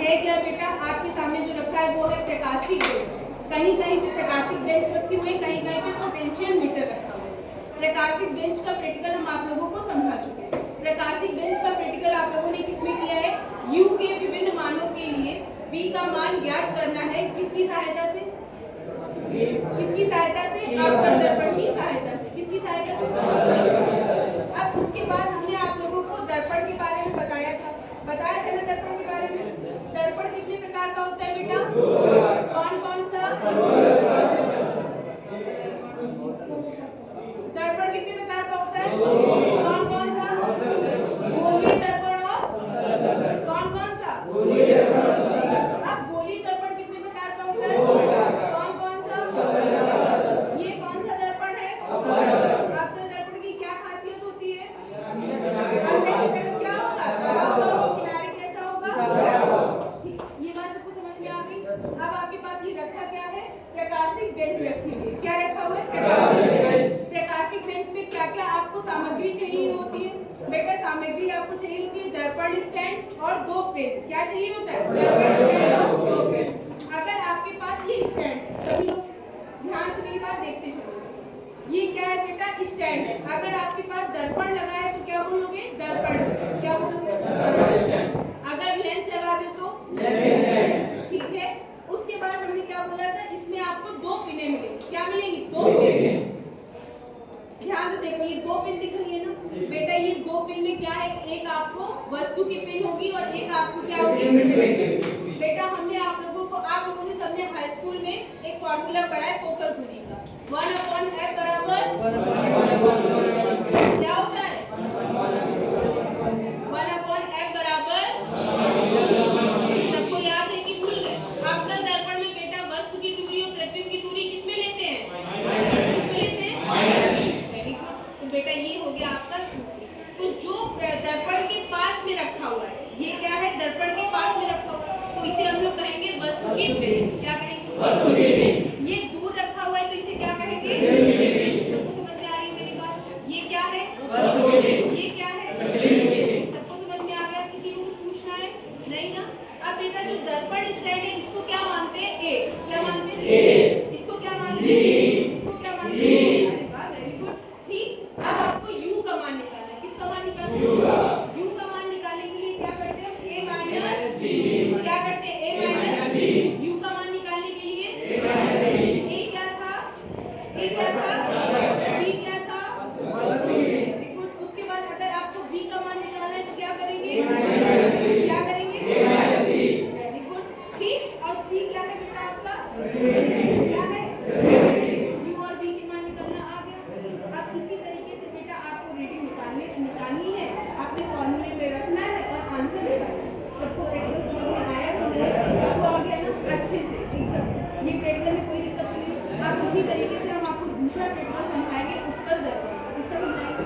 है क्या बेटा? आपके सामने जो रखा है वो है प्रकाशिक बेंच। कहीं कहीं पे प्रकाशिक बेंच रखी हुई है, कहीं कहीं पे पोटेंशियल मीटर रखा हुआ है। प्रकाशिक बेंच का प्रैक्टिकल हम आप लोगों को समझा चुके हैं। प्रकाशिक बेंच का प्रैक्टिकल आप लोगों ने किसमें किया है? U के विभिन्न मानों के लिए V का मान ज्ञात करना है। किसकी सहायता से? किसकी सहायता से? आपका दर्पण की सहायता से। किसकी सहायता से? अब उसके बाद हमने आप लोगों को दर्पण के बारे में बताया था ना दर्पण के बारे में। दर्पण कितने प्रकार का होता है बेटा? कौन कौन सा? दर्पण कितने प्रकार का होता है? कौन कौन सा? गोलीय दर्पण और कौन कौन सा? अब गोलीय दर्पण कितने प्रकार का होता है? कौन कौन सा? ये कौन सा दर्पण है? अवतल दर्पण की क्या खासियत होती है? अंदर की तरफ क्या होगा? किनारे कैसा होगा? ये बात सबको समझ में आ गई? अब आपके पास ये रखा क्या है? प्रकाशिक बेंच रखी हुई है। क्या रखा हुआ है? प्रकाशिक बेंच। प्रकाशिक बेंच में क्या क्या आपको सामग्री चाहिए होती है? बेटा सामग्री आपको चाहिए होती है दर्पण स्टैंड और 2 पेन। क्या चाहिए होता है? दर्पण स्टैंड और 2 पेन। अगर आपके पास ये स्टैंड है, सभी लोग ध्यान से मेरी बात देखते चलो। ये क्या है बेटा? स्टैंड है। अगर आपके पास दर्पण लगा है तो क्या बोलोगे? दर्पण स्टैंड। क्या बोलोगे? अगर लेंस लगा दे तो लेंस स्टैंड। ठीक है। उसके बाद हमने क्या बोला था? इसमें आपको 2 पिनें मिलेंगी। क्या मिलेंगी? 2 पिन। ध्यान से देखो, ये 2 पिन दिख रही है ना बेटा? ये 2 पिन में क्या है? एक आपको वस्तु की पिन होगी और एक आपको क्या होगी? बेटा हमने आप लोगों ने सबने हाई स्कूल में एक फॉर्मूला पढ़ा है फोकल दूरी का। 1/f बराबर क्या होता है? 1/f बराबर सबको याद है कि भूल गए? अवतल दर्पण में बेटा वस्तु की दूरी और प्रतिबिंब की दूरी किसमें लेते हैं? किसमें लेते हैं? Very good. तो बेटा ये हो गया आपका सूत्र। तो जो दर्पण के पास में रखा हुआ है, ये क्या है? दर्पण के पास में रखा हुआ है, तो इसे हम लोग कहेंगे वस्तु की पिन। क्या कहेंगे? वस्तु की पिन। ये दूर रखा हुआ है तो इसे क्या कहेंगे? सबको समझ में आ रही है मेरी बात? ये क्या है? वस्तु की पिन। ये क्या है? सबको समझ में आ गया? किसी को कुछ पूछना है? नहीं ना? अब बेटा जो दर्पण स्टैंड है इसको क्या मानते हैं? ए। क्या मानते हैं? ए। इसको क्या मानते हैं? इसको क्या मानते हैं? अरे वाह, वेरी गुड। ठीक। अब आपको U का मान निकालना है। किसका मान निकालना है? U का मान निकालने के लिए क्या करते हैं? A minus B। क्या करते हैं? A minus B। U का मान निकालने के लिए A माइनस B। A क्या था? A क्या था? B क्या था? Very good. उसके बाद अगर आपको B का मान निकालना है तो क्या करेंगे? क्या करेंगे? A minus C। Very good. ठीक। और C क्या है बेटा आपका? क्या है? U और B के मान निकालना आ गया। अब इसी तरीके से बेटा आपको रीडिंग निकालनी है, अपने फॉर्मूले में रखना है और आंसर देना है। सबको प्रैक्टिस समझ में आया? तो आ गया ना अच्छे से? एकदम। ये प्रैक्टिस में कोई दिक्कत नहीं है। अब उसी तरीके से हम आपको दूसरा प्रैक्टिस समझाएंगे उत्तल दर्पण। इसका समझाएंगे